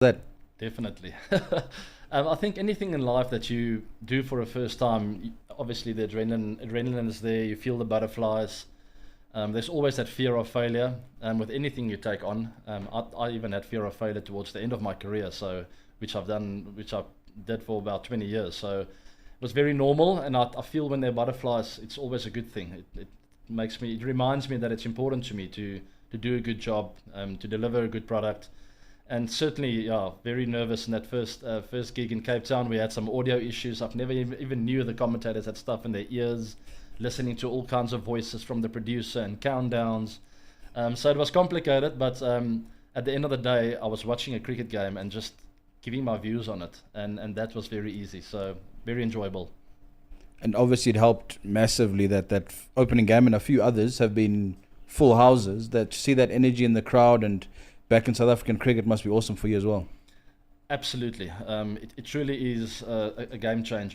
That Definitely. I think anything in life that you do for a first time, obviously the adrenaline is there. You feel the butterflies. There's always that fear of failure with anything you take on. I even had fear of failure towards the end of my career, so which I did for about 20 years. So it was very normal, and I feel when there are butterflies, it's always a good thing. It reminds me that it's important to me to do a good job, to deliver a good product. And certainly, yeah, very nervous in that first gig in Cape Town. We had some audio issues. I've never even knew the commentators had stuff in their ears, listening to all kinds of voices from the producer and countdowns. So it was complicated, but at the end of the day, I was watching a cricket game and just giving my views on it, and that was very easy. So very enjoyable. and obviously it helped massively that opening game and a few others have been full houses. That to see that energy in the crowd and back in South African cricket must be awesome for you as well. Absolutely, it truly is a game changer.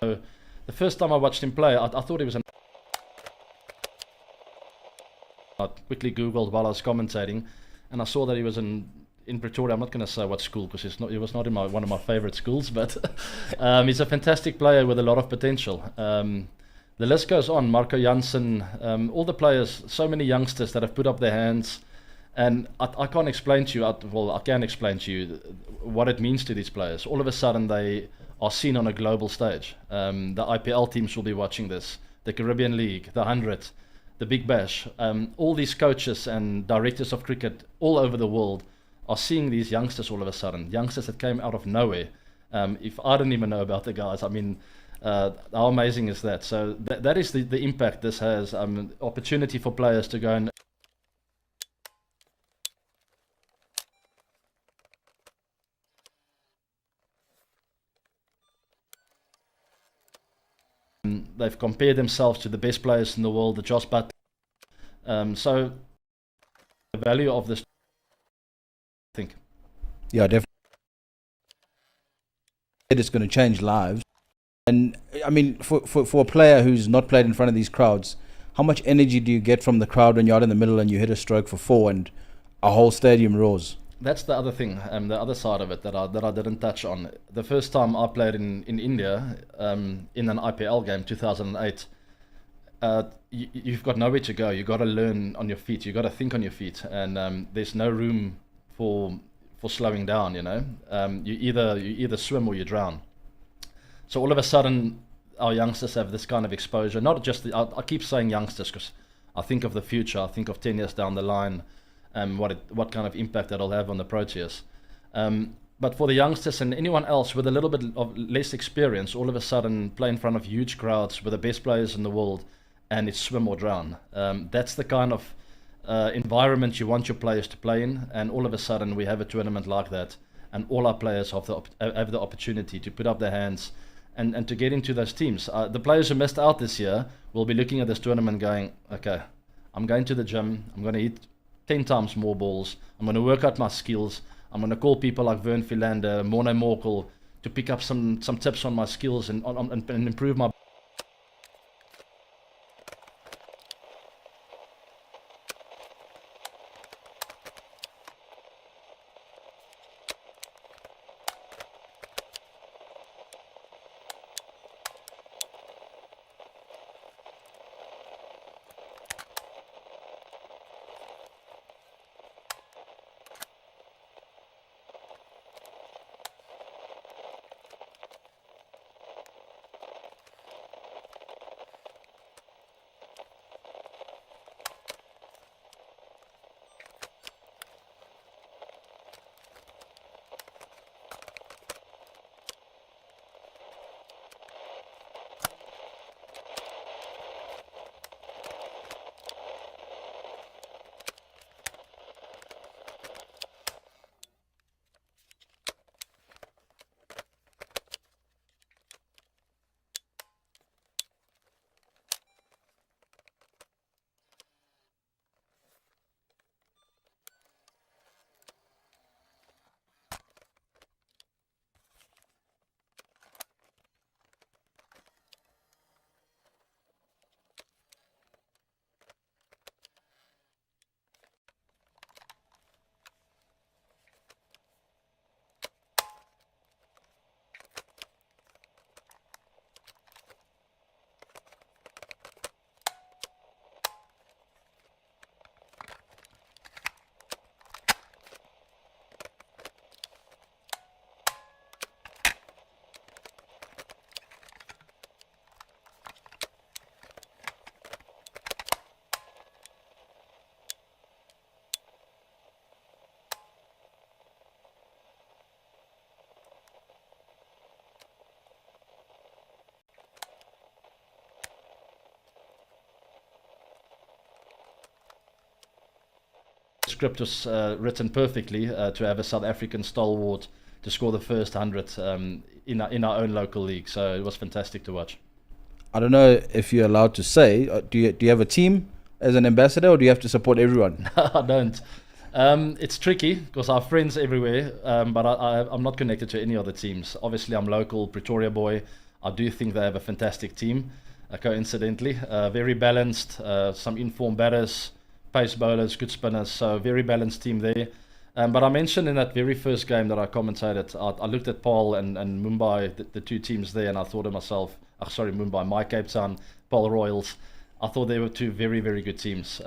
So the first time I watched him play, I thought he was I quickly Googled while I was commentating, and I saw that he was in Pretoria. I'm not going to say what school because he was not in one of my favourite schools, but he's a fantastic player with a lot of potential. The list goes on. Marco Jansen, all the players, so many youngsters that have put up their hands, and I can't explain to you. Well, I can explain to you what it means to these players. All of a sudden, they are seen on a global stage. The IPL teams will be watching this, the Caribbean League, the 100, the Big Bash. All these coaches and directors of cricket all over the world are seeing these youngsters all of a sudden, youngsters that came out of nowhere. If I didn't even know about the guys, I mean, how amazing is that? So that is the impact this has. Opportunity for players to go and they've compared themselves to the best players in the world, the Josh Butt. So the value of this, I think. Yeah, definitely. It's going to change lives. And I mean, for a player who's not played in front of these crowds, how much energy do you get from the crowd when you're out in the middle and you hit a stroke for four and a whole stadium roars? That's the other thing, the other side of it that I didn't touch on. The first time I played in India, in an IPL game, 2008, you've got nowhere to go. You've got to learn on your feet. You've got to think on your feet, and there's no room for slowing down. You know, you either swim or you drown. So all of a sudden, our youngsters have this kind of exposure. Not just I keep saying youngsters because I think of the future. I think of 10 years down the line, what kind of impact that'll have on the Proteas. But for the youngsters and anyone else with a little bit of less experience, all of a sudden play in front of huge crowds with the best players in the world, and it's swim or drown. That's the kind of environment you want your players to play in, and all of a sudden we have a tournament like that, and all our players have the opportunity to put up their hands and to get into those teams. The players who missed out this year will be looking at this tournament going, okay, I'm going to the gym, I'm going to eat 10 times more balls, I'm going to work out my skills, I'm going to call people like Vern Philander, Morne Morkel to pick up some tips on my skills and improve my script was written perfectly to have a South African stalwart to score the first 100 in our own local league. So it was fantastic to watch. I don't know if you're allowed to say, do you have a team as an ambassador, or do you have to support everyone? I don't. It's tricky because I have friends everywhere, but I'm not connected to any other teams. Obviously, I'm local, Pretoria boy. I do think they have a fantastic team, coincidentally. Very balanced, some informed batters, pace bowlers, good spinners, so very balanced team there. But I mentioned in that very first game that I commentated, I looked at Paul and Mumbai, the two teams there, and I thought to myself, Mumbai, my Cape Town, Paul Royals. I thought they were two very, very good teams.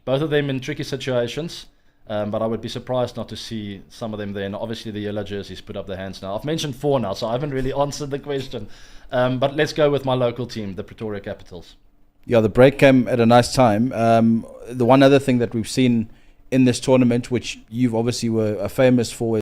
Both of them in tricky situations, but I would be surprised not to see some of them there. And obviously the yellow jerseys put up their hands now. I've mentioned 4 now, so I haven't really answered the question. But let's go with my local team, the Pretoria Capitals. Yeah, the break came at a nice time. The one other thing that we've seen in this tournament, which you've obviously were famous for,